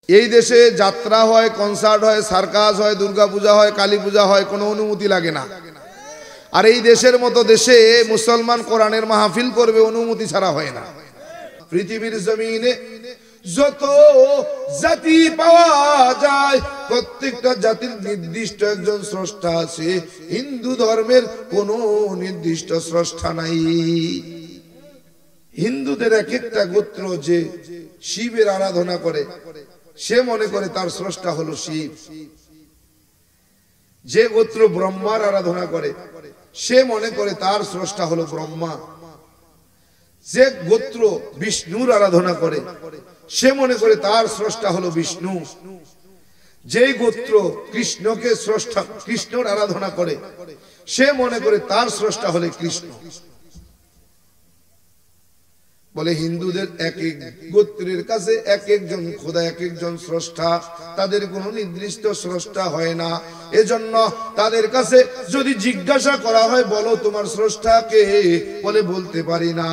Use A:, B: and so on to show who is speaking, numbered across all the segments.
A: এই দেশে যাত্রা হয়, কনসার্ট হয়, সার্কাস হয়, দুর্গা পূজা হয়, কালী পূজা হয়, কোনো অনুমতি লাগে না। আর এই দেশের মতো দেশে মুসলমান কোরআনের মাহফিল করবে, অনুমতি ছাড়া হয় না। পৃথিবীর জমিনে যত জাতি পাওয়া যায়, প্রত্যেকটা জাতির নির্দিষ্ট একজন স্রষ্টা আছে। হিন্দু ধর্মের কোনো নির্দিষ্ট স্রষ্টা নাই। হিন্দুদের এক একটা গোত্র যে শিবের আরাধনা করে, সে মনে করে তার স্রষ্টা হলো শিব। যে গোত্র ব্রহ্মার আরাধনা করে, সে মনে করে তার স্রষ্টা হলো ব্রহ্মা। যে গোত্র বিষ্ণুর আরাধনা করে, সে মনে করে তার স্রষ্টা হলো বিষ্ণু। যে গোত্র কৃষ্ণকে স্রষ্টা, কৃষ্ণর আরাধনা করে, সে মনে করে তার স্রষ্টা হলো কৃষ্ণ। বলে হিন্দুদের এক এক গোত্রের কাছে এক একজন খোদা, এক একজন স্রষ্টা, তাদের কোনো নির্দিষ্ট স্রষ্টা হয় না। এজন্য তাদের কাছে যদি জিজ্ঞাসা করা হয়, বলো তোমার স্রষ্টা কে, বলে বলতে পারি না।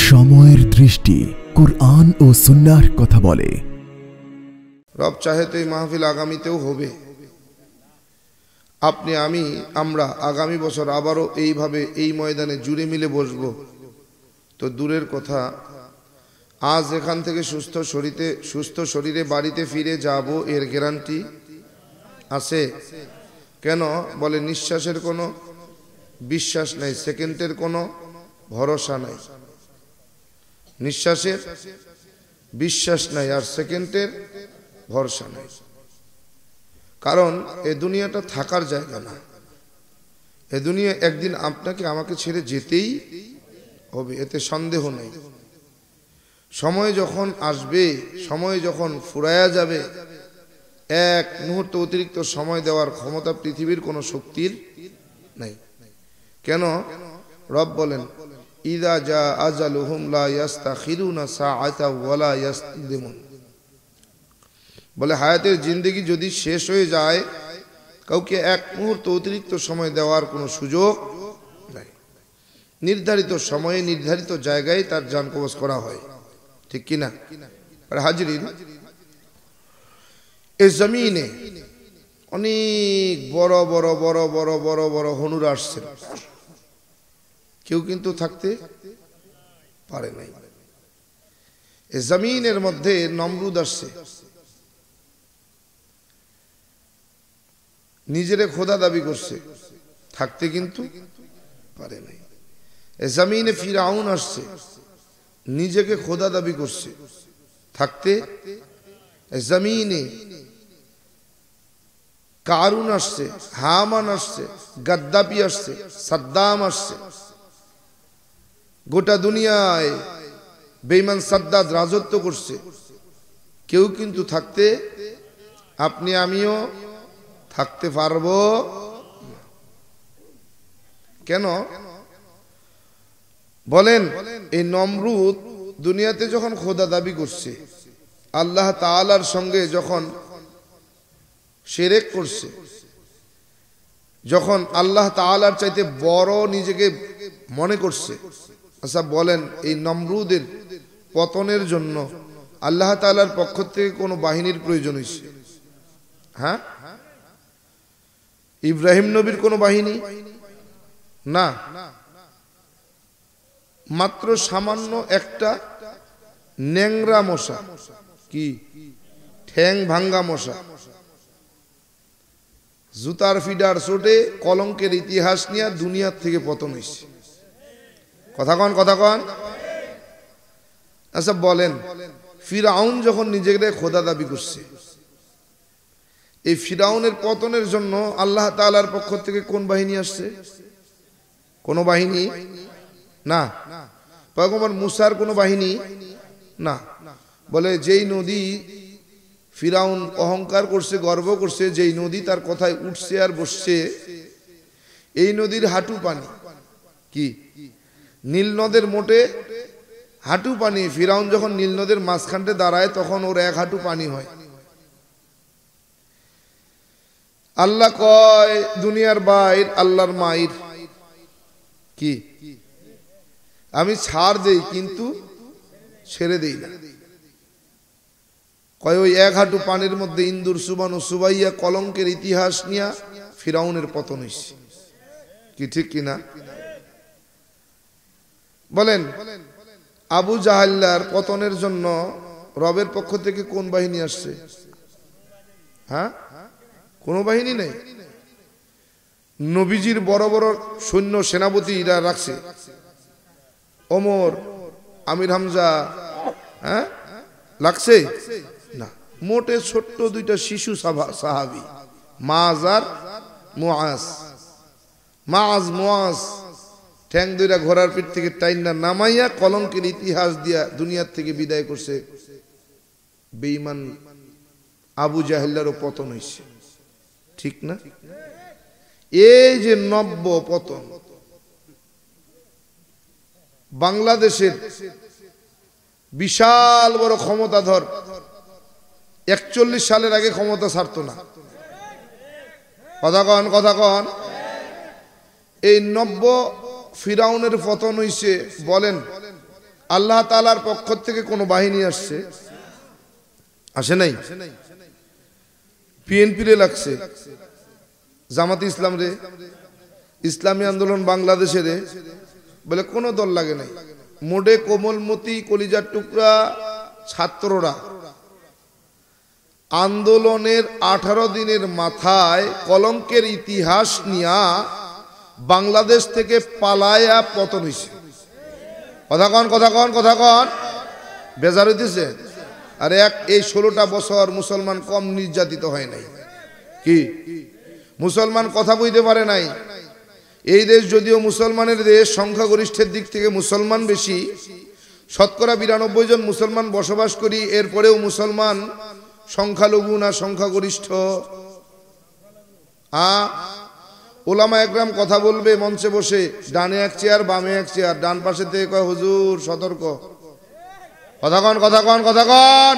B: সময়ের দৃষ্টি কুরআন ও সুন্নাহর কথা বলে।
A: রব চাহে তো এই মাহফিল আগামীতেও হবে। আপনি, আমি, আমরা আগামী বছর আবারও এইভাবে এই ময়দানে জুড়ে মিলে বসবো। তো দূরের কথা, আজ এখান থেকে সুস্থ শরীরে বাড়িতে ফিরে যাব, এর গ্যারান্টি আছে? কেন? বলে নিঃশ্বাসের কোনো বিশ্বাস নাই, সেকেন্ডের কোনো ভরসা নাই। নিঃশ্বাসের বিশ্বাস নাই আর সেকেন্ডের ভরসা নাই। কারণ এ দুনিয়াটা থাকার জায়গা না। এ দুনিয়া একদিন আপনাকে আমাকে ছেড়ে যেতেই হবে, এতে সন্দেহ নেই। সময় যখন আসবে, সময় যখন ফুরায়া যাবে, এক মুহূর্ত অতিরিক্ত সময় দেওয়ার ক্ষমতা পৃথিবীর কোনো শক্তির নাই। কেন? রব বলেন, ইদা জা আজালুহুম লা ইস্তাখিরুনা সাআতা ওয়ালা ইস্তাকদিমুন। বলে হায়াতের জিন্দেগি যদি শেষ হয়ে যায়, কাউকে এক মুহূর্ত অতিরিক্ত সময় দেওয়ার কোনো সুযোগ নাই। নির্ধারিত সময়ে নির্ধারিত জায়গায় তার জান কবজ করা হয়, ঠিক কিনা? আর হাজরিন, এই জমিনে অনেক বড় বড় বড় বড় বড় বড় হনুর আসছেন, কেউ কিন্তু থাকতে পারে নাই। এই জমিনের মধ্যে নমরুদ আসছে, নিজেরে খোদা দাবি করছে, থাকতে কিন্তু পারে নাই। এ জমিনে ফিরাউন আসছে, নিজেকে খোদা দাবি করছে, থাকতে। এ জমিনে কারুন আসছে, হামান আসছে, গাদ্দাফি আসছে, সাদ্দাম আসছে। গোটা দুনিয়ায় বেঈমান সাদ্দাত রাজত্ব করছে, কেউ কিন্তু থাকতে, আপনি আমিও থাকতে পারবো কেন? বলেন, এই নমরুদ দুনিয়াতে যখন খোদা দাবি করছে, আল্লাহ তাআলার সঙ্গে যখন শিরক করছে, যখন আল্লাহ তাআলার চাইতে বড় নিজেকে মনে করছে, আচ্ছা বলেন, এই নমরুদের পতনের জন্য আল্লাহ তাআলার পক্ষ থেকে কোনো বাহিনীর প্রয়োজন হয়েছে? হ্যাঁ? ইব্রাহিম নবীর কোনো বাহিনী না, মাত্র সামান্য একটা ন্যাংরা মশা, কি ঠ্যাং ভাঙ্গা মশা, জুতার ফিডার চোটে কলঙ্কের ইতিহাস নিয়ে দুনিয়ার থেকে পতন হয়েছে। কথা কন, কথা কন। আচ্ছা বলেন, ফিরাউন যখন নিজেকে খোদা দাবি করছে, এই ফিরাউনের পতনের জন্য আল্লাহ তাআলার পক্ষ থেকে কোন বাহিনী আসছে? কোন বাহিনী না। পয়গম্বর মুসার কোন বাহিনী না। বলে যেই নদী ফিরাউন অহংকার করছে, গর্ব করছে, যেই নদী তার কথায় উঠছে আর বসছে, এই নদীর হাঁটু পানি, কি নীল নদের মোটে হাঁটু পানি। ফিরাউন যখন নীল নদের মাঝখানটা দাঁড়ায়, তখন ওর এক হাঁটু পানি হয়। আল্লাহ কয় দুনিয়ার বাইর আল্লাহর মাইর, কি আমি ছাড় দেই কিন্তু ছেড়ে দেই না। কয় ওই এক হাঁটু পানির মধ্যে ইন্দুর সুবানু সুবাইয়া কলঙ্কের ইতিহাস নিয়া ফিরাউনের পতন হইছে, কি ঠিক কিনা বলেন? আবু জাহাল্লার পতনের জন্য রবের পক্ষ থেকে কোন বাহিনী আসছে? হ্যাঁ, কোন বাহিনী নেই। নবীজির বড় বড় সৈন্য সেনাপতিরা রাখছে, ওমর, আমির হামজা, হ্যাঁ লাগছে না। মোটে ছোট্ট দুইটা শিশু সাহাবী, মাআজ আর মুআজ। মাআজ মুআজ ঠ্যাং দুইটা ঘোড়ার পিঠ থেকে টাইনা নামাইয়া কলঙ্কের ইতিহাস দিয়া দুনিয়ার থেকে বিদায় করছে। বেঈমান আবু জাহেলেরও পতন হয়েছে, ঠিক না? এই যে নব্য পতন, বাংলাদেশের বিশাল বড় ক্ষমতাধর 41 সালের আগে ক্ষমতা ছাড়তো না। কথা কন, কথা কন। এই নব্য ফিরাউনের পতন হইছে। বলেন আল্লাহ তাআলার পক্ষ থেকে কোন বাহিনী আসছে? আসে নাই। বিএনপি রে লাগছে, জামাত ইসলাম রে, ইসলামী আন্দোলন বাংলাদেশে রে, বলে কোন দল লাগে নাই। মোডে কোমলমতি কলিজার টুকরা ছাত্ররা আন্দোলনের 18 দিনের মাথায় কলঙ্কের ইতিহাস নিয়া বাংলাদেশ থেকে পালায়া পতন হইছে। কথা কন, কথা কন, কথা কন। বেজার হইতেছে? আরে এই 16টা বছর মুসলমান কম নির্যাতিত হয় নাই কি? মুসলমান কথা কইতে পারে নাই। এই দেশ যদিও মুসলমানের দেশ, সংখ্যাগরিষ্ঠের দিক থেকে মুসলমান বেশি, শতকরা 92 জন মুসলমান বসবাস করি, এরপরেও মুসলমান সংখ্যালঘু না সংখ্যাগরিষ্ঠ? ওলামা একরাম কথা বলবে মঞ্চে বসে, ডানে এক চেয়ার বামে এক চেয়ার, ডান পাশে থেকে কয় হুজুর সতর্ক। কথা কন, কথা কন, কথা কন।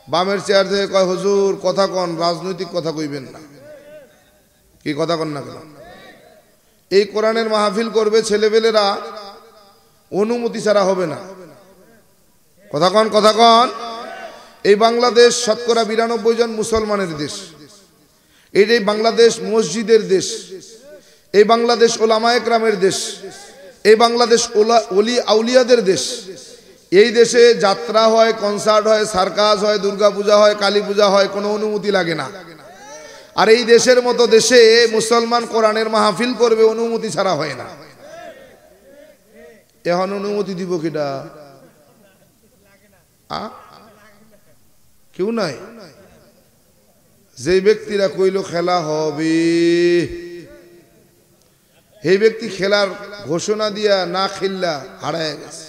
A: বামের চেয়ার থেকে কয় হুজুর কথা কন, রাজনৈতিক কথা কইবেন না। কি কথা কন না কেন? এই কোরআনের মাহফিল করবে ছেলেবেলেরা, অনুমতি ছাড়া হবে না। কথা কন, কথা কন। এই বাংলাদেশ শতকরা 92 জন মুসলমানের দেশ। এই বাংলাদেশ মসজিদের দেশ। এই বাংলাদেশ ওলামায়ে কেরামের দেশ। এই বাংলাদেশ ওলি আউলিয়াদের দেশ। এই দেশে যাত্রা হয়, কনসার্ট হয়, সার্কাস হয়, দুর্গা পূজা হয়, কালী পূজা হয়, কোনো অনুমতি লাগে না। আর এই দেশের মতো দেশে মুসলমান কোরআনের মাহফিল করবে, অনুমতি ছাড়া হয় না। এখন অনুমতি দিব কিটা? কেউ নাই। যে ব্যক্তিরা কইল খেলা হবে, এই ব্যক্তি খেলার ঘোষণা দিয়া না খেললা হারায় গেছে।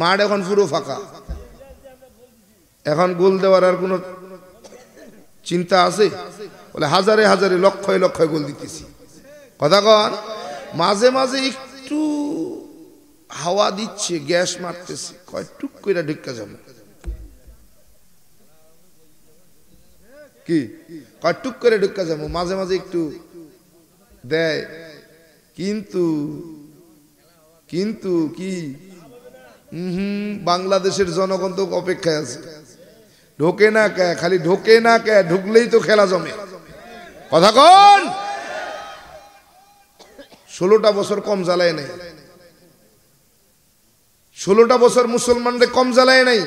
A: মাঠ এখন পুরো ফাঁকা। এখন গোল দেওয়ার আর কোন চিন্তা আছে? বলে হাজারে হাজারে লক্ষয় লক্ষয় গোল দিতেছি। কথা কন। মাঝে মাঝে একটু হাওয়া দিচ্ছে, গ্যাস মারতেছে, কয় টুক করে ঢুকা যাবে। কি কয় টুক করে ঢুকা যাবো, মাঝে মাঝে একটু দেয়। কিন্তু কিন্তু কি বাংলাদেশের জনগণ তো অপেক্ষায় আছে। ঢোকে না কে, খালি ঢোকে না কে, ঢুকলেই তো খেলা জমে। কথা কন। 16টা বছর কম জ্বালায় নাই। 16টা বছর মুসলমানদের কম জ্বালায় নাই।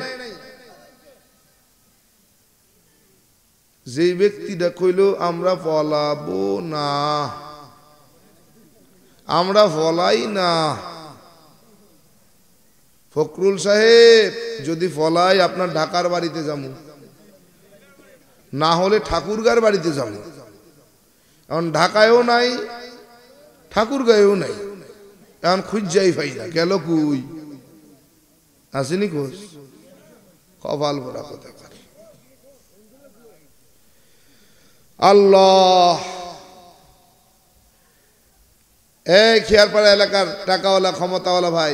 A: যে ব্যক্তিটা কইল আমরা ফলাবো না, আমরা ফলাই না। ফখরুল সাহেব যদি ফলাই আপনার ঢাকার বাড়িতে যাবো, না হলে ঠাকুরগাঁর বাড়িতে যাবো। এখন ঢাকায়ও নাই, ঠাকুরগাঁয়েও নাই। এখন খুঁজাই পাই না, গেল কুই আসেনি কোষ। কপাল ভরা কথা। আল্লাহ। এই খেয়ারপাড়া এলাকার টাকাওয়ালা ক্ষমতাওয়ালা ভাই,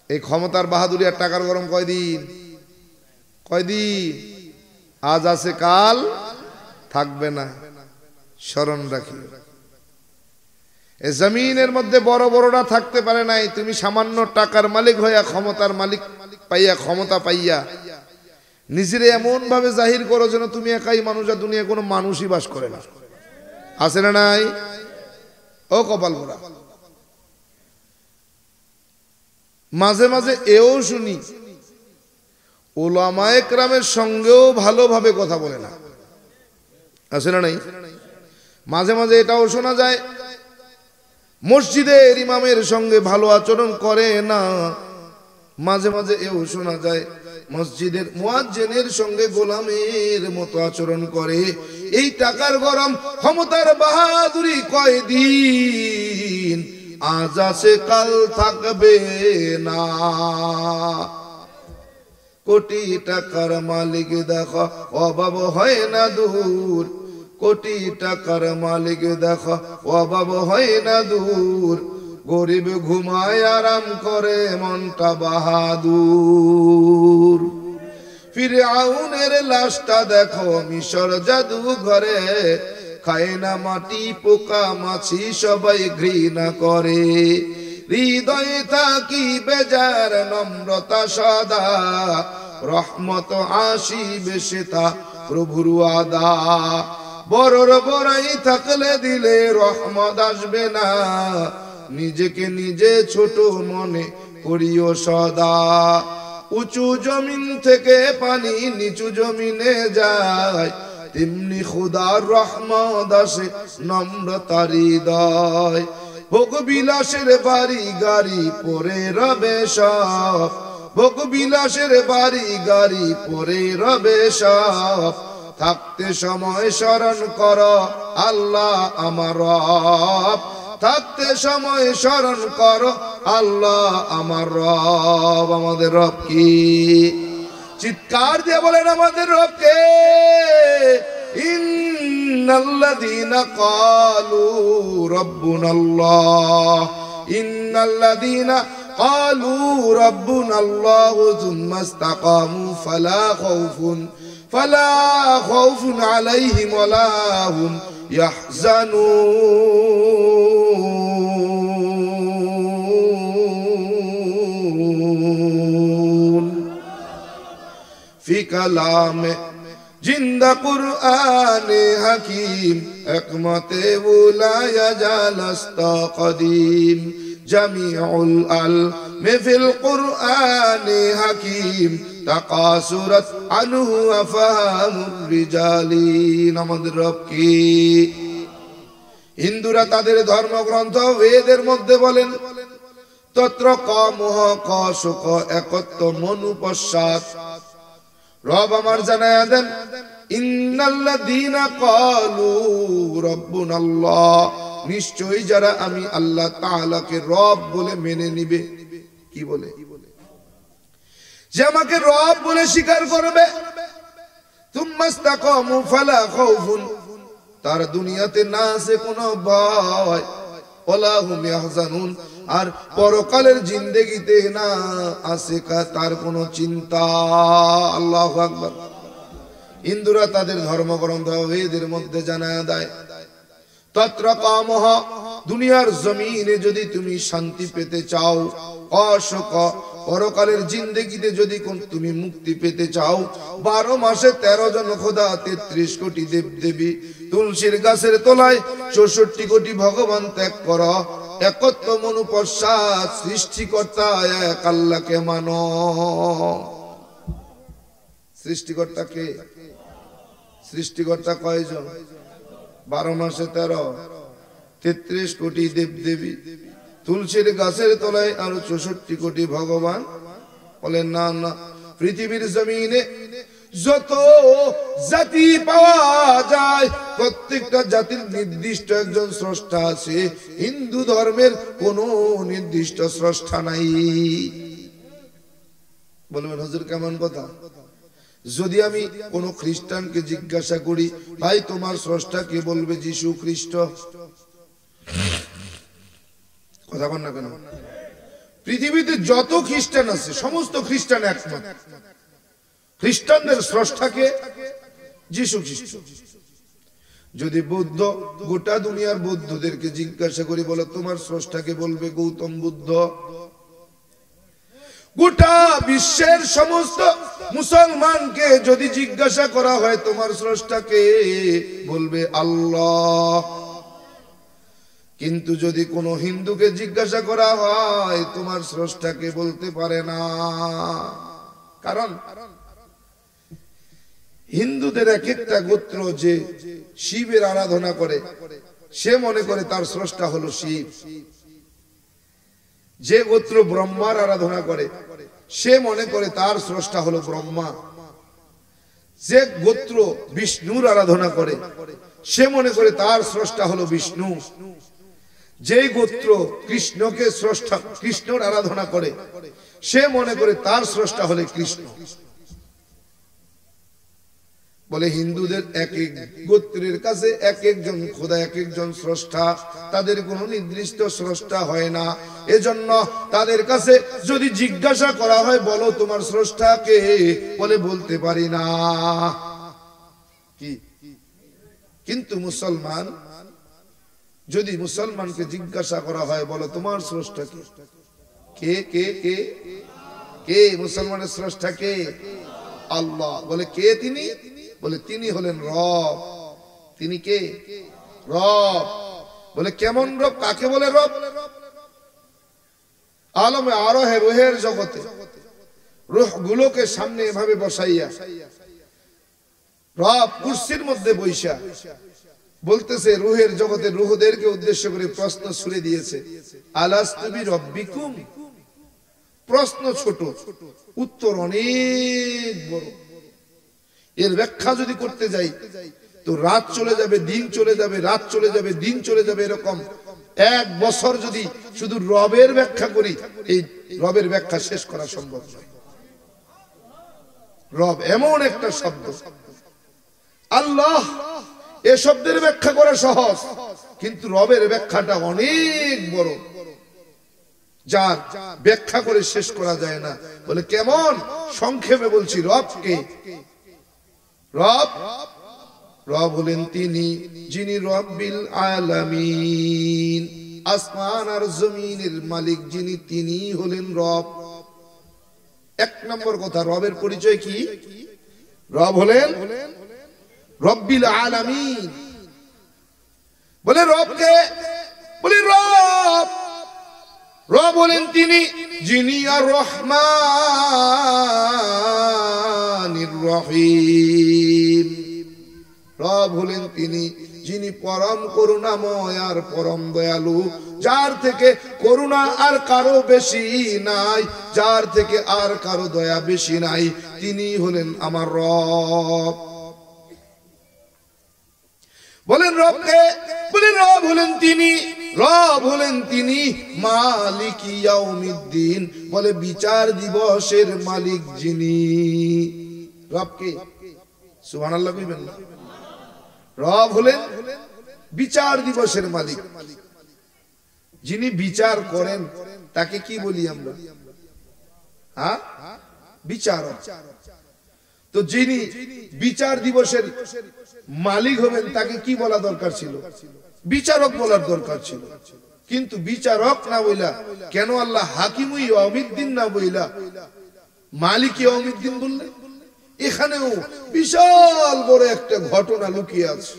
A: এই ক্ষমতার বাহাদুরি আর টাকার গরম কয়দিন? কয়দিন? আজ আছে কাল থাকবে না, স্মরণ রাখি। এই জমিনের মধ্যে বড় বড়রা থাকতে পারে নাই, তুমি সামান্য টাকার মালিক হইয়া, ক্ষমতার মালিক পাইয়া, ক্ষমতা পাইয়া নিজের এমন ভাবে জাহির করো যেন তুমি একাই মানুষ, আর দুনিয়া কোনো মানুষই বাস করে না। আছে না নাই? ও কপাল পোড়া। মাঝে মাঝে এও শুনি উলামায়ে কেরামের সঙ্গেও ভালোভাবে কথা বলে না। আছে না নাই? মাঝে মাঝে এটাও শোনা যায় মসজিদের ইমামের সঙ্গে ভালো আচরণ করে না। মাঝে মাঝে এও শোনা যায় মসজিদের মুয়াজ্জিনের সঙ্গে গোলামের মতো আচরণ করে। এই টাকার গরম, ক্ষমতার বাহাদুরি কয়দিন, আজ আছে কাল থাকবে না। কোটি টাকার মালিক দেখো অভাব হয় না দূর, কোটি টাকার মালিক দেখো অভাব হয় না দূর, গরিব ঘুমায় আরাম করে মনটা বাহাদুর। ফিরআউনের লাশটা দেখো মিশর জাদু ঘরে, খায় না মাটি পোকা মাছি সবাই ঘৃণা করে। হৃদয়ে থাকি বেজার নম্রতা সদা, রহমত আসিবে সেটা প্রভুর ওয়াদা। বড়র বড়াই থাকলে দিলে রহমত আসবে না, নিজেকে নিজে ছোট মনে করিও সদা। উঁচু জমিন থেকে পানি নিচু জমিনে যায়, তেমনি খুদার রহমত আসে নম্রতার হৃদয়। ভোগ বিলাসের বাড়ি গাড়ি পরে রবে সব, ভোগ বিলাসের বাড়ি গাড়ি পরে রবে সব, থাকতে সময় স্মরণ কর আল্লাহ আমার রব, থাকতে সময় স্মরণ কর আল্লাহ আমার রব। আমাদের রব কি? চিৎকার দিয়ে বলেন আমাদের রব কে? ইন্নাল্লাযীনা ক্বালু রাব্বুনাল্লাহ, ইন্নাল্লাযীনা ক্বালু রাব্বুনাল্লাহু থুম্মা ইসতাকামু ফালা খাউফুন আলাইহিম ওয়ালা হুম ইয়াহজানুন। ফি কালামে জিন্দা কুরআনে হাকিম, একমতে উলায়া জালাস্তা কদিম, জামিউল আলমে ফিল কুরআনে হাকিম, তাকাসুরাত আনহু আফহামুর রিজালিন। আমাদের রব কি? হিন্দুরা তাদের ধর্মগ্রন্থ বেদের মধ্যে বলেন তত্র কমহ কশক একত্ব মনুপশ্চাৎ। রব আমার জানায়া দেন ইন্নাল্লাযীনা ক্বালু রাব্বুনাল্লাহ, নিশ্চয়ই যারা আমি আল্লাহ তাআলাকে রব বলে মেনে নিবে। কি বলে? যে আমাকে রব বলে স্বীকার করবে। থুম্মা ইসতাকামু ফালা খাউফুন, তার দুনিয়াতে না আছে কোনো ভয়, ওয়ালা হুম ইয়াহজানুন, আর পরকালের জিন্দেগিতে না আছে তার কোনো চিন্তা। আল্লাহু আকবার। হিন্দুরা তাদের ধর্মগ্রন্থ বেদের মধ্যে জানায়া দেয় তত্র কামহ, দুনিয়ার জমিনে যদি তুমি শান্তি পেতে চাও, কশক পরকালের জিন্দেগিতে যদি তুমি মুক্তি পেতে চাও, 12 মাসে 13 জন খোদা, 33 কোটি দেব দেবী, তুলসীর গাছের তলায় 64 কোটি ভগবান ত্যাগ কর, একত্ব মনুপশ্চাৎ, সৃষ্টিকর্তা এক আল্লাহকে মানো। সৃষ্টিকর্তা কে? সৃষ্টিকর্তা কয়জন? 12 মাসে 13, 33 কোটি দেব দেবী, তুলসীর গাছের তলায় আরো 64 কোটি ভগবান। বলেন না না, পৃথিবীর জমিনে যত জাতি পাওয়া যায় প্রত্যেকটা জাতির নির্দিষ্ট একজন স্রষ্টা আছে। হিন্দু ধর্মের কোনো নির্দিষ্ট স্রষ্টা নাই। বলবেন হুজুর কেমন কথা? যদি আমি কোন খ্রিস্টানকে জিজ্ঞাসা করি, ভাই তোমার স্রষ্টা কে? বলবে যীশু খ্রিস্ট। কথা বল না কেন? পৃথিবীতে যত খ্রিস্টান আছে সমস্ত খ্রিস্টান একমত, খ্রিস্টানদের স্রষ্টাকে যীশু খ্রিস্ট। যদি বুদ্ধ গোটা দুনিয়ার বুদ্ধদেরকে জিজ্ঞাসা করি, বলো তোমার স্রষ্টাকে, বলবে গৌতম বুদ্ধ। গোটা বিশ্বের সমস্ত মুসলমানকে যদি জিজ্ঞাসা করা হয় তোমার স্রষ্টাকে, বলবে আল্লাহ। কিন্তু যদি কোনো হিন্দুকে জিজ্ঞাসা করা হয় তোমার স্রষ্টাকে, বলতে পারে না। কারণ হিন্দুদের এক একটা গোত্র যে শিবের আরাধনা করে, সে মনে করে তার স্রষ্টা হলো শিব। যে গোত্র ব্রহ্মার আরাধনা করে, সে মনে করে তার স্রষ্টা হলো ব্রহ্মা। যে গোত্র বিষ্ণুর আরাধনা করে, সে মনে করে তার স্রষ্টা হলো বিষ্ণু। যে গোত্র কৃষ্ণকে স্রষ্টা, কৃষ্ণর আরাধনা করে, সে মনে করে তার স্রষ্টা হলো কৃষ্ণ। বলে হিন্দুদের এক এক গোত্রের কাছে এক একজন খোদা, এক একজন স্রষ্টা, তাদের কোনো নির্দিষ্ট স্রষ্টা হয় না। এজন্য তাদের কাছে যদি জিজ্ঞাসা করা হয় বলো তোমার স্রষ্টাকে, বলে বলতে পারি না। কি? কিন্তু মুসলমান, যদি মুসলমানকে জিজ্ঞাসা করা হয় বলো তোমার স্রষ্টা কে, কে কে কে কে মুসলমানের স্রষ্টা কে? আল্লাহ। বলে কে তিনি? বলে তিনি হলেন রব। তিনি কে? রব। বলে কেমন রব? কাকে বলে রব? আলমে আরোহে রুহের জগতে রুহ গুলোকে সামনে এভাবে বসাইয়া রব কুরসির মধ্যে বৈশা বলতেছে, রুহের জগতে রুহদেরকে উদ্দেশ্য করে প্রশ্ন ছুড়ে দিয়েছে, আলাস্তু বিরব্বিকুম। প্রশ্ন ছোট, উত্তর অনেক বড়। এর ব্যাখ্যা যদি করতে যাই তো রাত চলে যাবে, দিন চলে যাবে, রাত চলে যাবে, দিন চলে যাবে। এরকম এক বছর যদি শুধু রবের ব্যাখ্যা করি, এই রবের ব্যাখ্যা শেষ করা সম্ভব নয়। রব এমন একটা শব্দ, আল্লাহ এ শব্দের ব্যাখ্যা করা সহজ, কিন্তু রবের ব্যাখ্যাটা অনেক বড়, যার ব্যাখ্যা করে শেষ করা যায় না। বলে কেমন? সংক্ষেপে বলছি, রবকে, রব রব হলেন তিনি যিনি রব্বিল আলামিন, আসমান আর জমিনের মালিক যিনি, তিনি হলেন রব। এক নম্বর কথা, রবের পরিচয় কি? রব হলেন রব্বিল আলামিন। বলে রবকে, বলে রব, রব হলেন তিনি যিনি আর রহমানির রহিম। রব হলেন তিনি যিনি পরম করুণাময় আর পরম দয়ালু, যার থেকে করুণা আর কারো বেশি নাই, যার থেকে আর কারো দয়া বেশি নাই, তিনি হলেন আমার রব। বলেন রবকে, বলেন রব হলেন তিনি, রব হলেন তিনি মালিক ইয়াউমিদ্দিন। বলে বিচার দিবসের মালিক যিনি। রবকে সুবহানাল্লাহ কইবেন না? রব হলেন বিচার দিবসের মালিক, যিনি বিচার করেন তাকে কি বলি আমরা? হ্যাঁ, বিচারক। তো যিনি বিচার দিবসের মালিক হবেন তাকে কি বলা দরকার ছিল? বিচারক বলার দরকার ছিল। কিন্তু বিচারক না বইলা কেন আল্লাহ হাকিম ইয়াউমিদ্দিন না বইলা মালিক ইয়াউমিদ্দিন বললেন? এখানেও বিশাল বড় একটা ঘটনা লুকিয়ে আছে।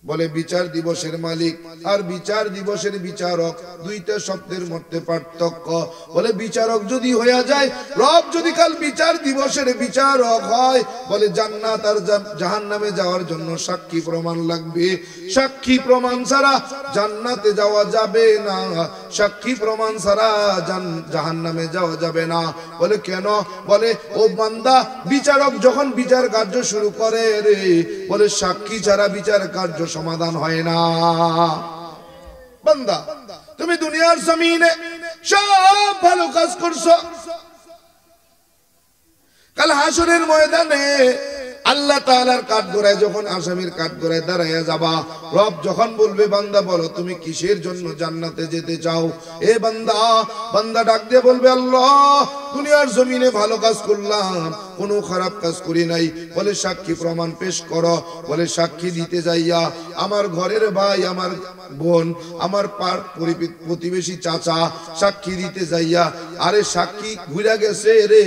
A: বলে বিচার দিবসের মালিক আর বিচার দিবসের বিচারক, দুইটা শব্দের মধ্যে পার্থক্য। বলে বিচারক যদি হয়ে যায়, রব যদি কাল বিচার দিবসের বিচারক হয়, বলে জান্নাত আর জাহান্নামে যাওয়ার জন্য সাক্ষী প্রমাণ লাগবে। সাক্ষী প্রমাণ ছাড়া জান্নাতে যাওয়া যাবে না, সাক্ষী প্রমাণ ছাড়া জাহান্নামে যাওয়া যাবে না। বলে কেন? বলে ও বান্দা, বিচারক যখন বিচার কার্য শুরু করে রে, বলে সাক্ষী ছাড়া বিচার কার্য সমাধান হয় না। বান্দা, তুমি দুনিয়ার জমিনে সব ভালো কাজ করছো, কাল হাসরের ময়দানে আল্লাহ তাআলার কাঠগড়ায় যখন আসামির কাঠগড়ায় দাঁড়াইয়া যাবা, রব যখন বলবে বান্দা বলো তুমি কিসের জন্য জান্নাতে যেতে চাও? এ বান্দা, বান্দা ডাক দিয়ে বলবে আল্লাহ দুনিয়ার জমিনে ভালো কাজ করলাম, কোনো খারাপ কাজ করি নাই। বলে সাক্ষী প্রমাণ পেশ করো। বলে সাক্ষী দিতে যাইয়া আমার ঘরের ভাই, আমার বোন, আমার প্রতিবেশী চাচা সাক্ষী দিতে যাইয়া, আরে সাক্ষী ঘুরে গেছে রে।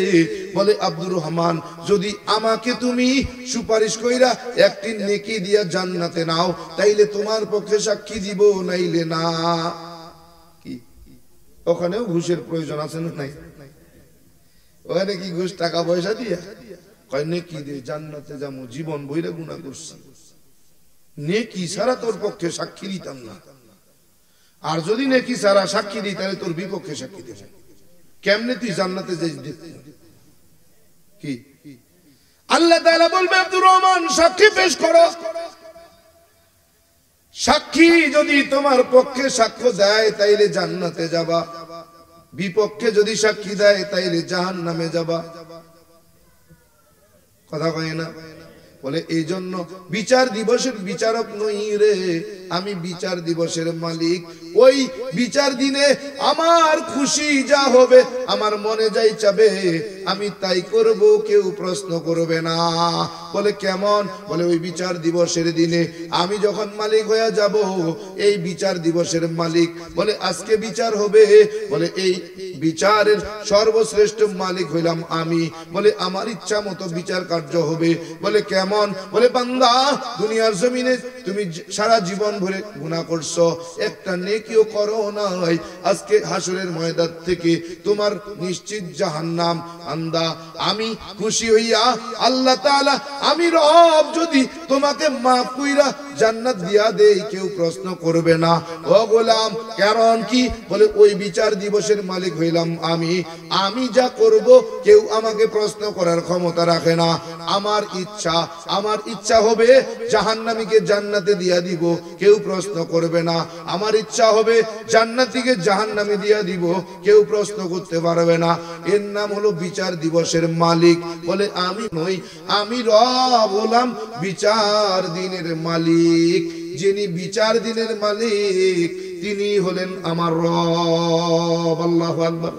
A: বলে আব্দুর রহমান, যদি আমাকে তুমি সুপারিশ কইরা একটি নেকি দিয়া জান্নাতে নাও, তাইলে তোমার পক্ষে সাক্ষী দিব, নাইলে না। কি ওখানেও ঘুষের প্রয়োজন আছে না? নাই। ওখানে কি ঘুষ টাকা পয়সা দিয়া কয় নেকি দিয়ে জান্নাতে যাবো, জীবন বইরে গুনাহ করছি, নেকি ছাড়া তোর পক্ষে সাক্ষী দিতাম না। আর যদি নেকি ছাড়া সাক্ষী দিই, তাহলে তোর বিপক্ষে সাক্ষী দেব। কেমনে তুই জান্নাতে যাই? কি আল্লাহ তাআলা বলবে, আব্দুর রহমান সাক্ষী পেশ করো। সাক্ষী যদি তোমার পক্ষে সাক্ষ্য দেয়, তাইলে জান্নাতে যাবা। বিপক্ষে যদি সাক্ষী দেয়, তাইলে জাহান্নামে যাবা। কথা কয় না? বলে এই জন্য বিচার দিবসের বিচারক নই রে, আমি বিচার দিবসের মালিক। ওই বিচার দিনে আমার খুশি যা হবে, আমার মনে যাই চাবে, আমি তাই করব, কেউ প্রশ্ন করবে না। বলে কেমন? বলে ওই বিচার দিবসের দিনে আমি যখন মালিক হয়ে যাব, এই বিচার দিবসের মালিক, বলে আজকে বিচার হবে, বলে এই বিচারের সর্বশ্রেষ্ঠ মালিক হইলাম আমি। বলে আমার ইচ্ছা মতো বিচার কার্য হবে। বলে কেমন? বলে বান্দা, দুনিয়ার জমিনে তুমি সারা জীবন ভরে গুনাহ করছো, একটা নেকিও করো নাই, আজকে হাসরের ময়দান থেকে তোমার নিশ্চিত জাহান্নাম। বান্দা, আমি খুশি হইয়া আল্লাহ তাআলা, আমি রব যদি তোমাকে মাফ কইরা জান্নাত দিয়া দেই, কেউ প্রশ্ন করবে না। ও গোলাম, কারণ কি? বলে ওই বিচার দিবসের মালিক হইলাম আমি। আমি যা করব, কেউ আমাকে প্রশ্ন করার ক্ষমতা রাখে না। আমার ইচ্ছা হবে জাহান্নামীকে জান্নাতে দিয়া দিব, কেউ প্রশ্ন করবে না। আমার ইচ্ছা হবে জান্নাতীকে জাহান্নামে দিয়া দিব, কেউ প্রশ্ন করতে পারবে না। এর নাম হলো বিচার দিবসের মালিক। বলে আমি নই, আমি রব হলাম বিচার দিনের মালিক। যিনি বিচার দিনের মালিক, তিনি হলেন আমার রব। আল্লাহু আকবার।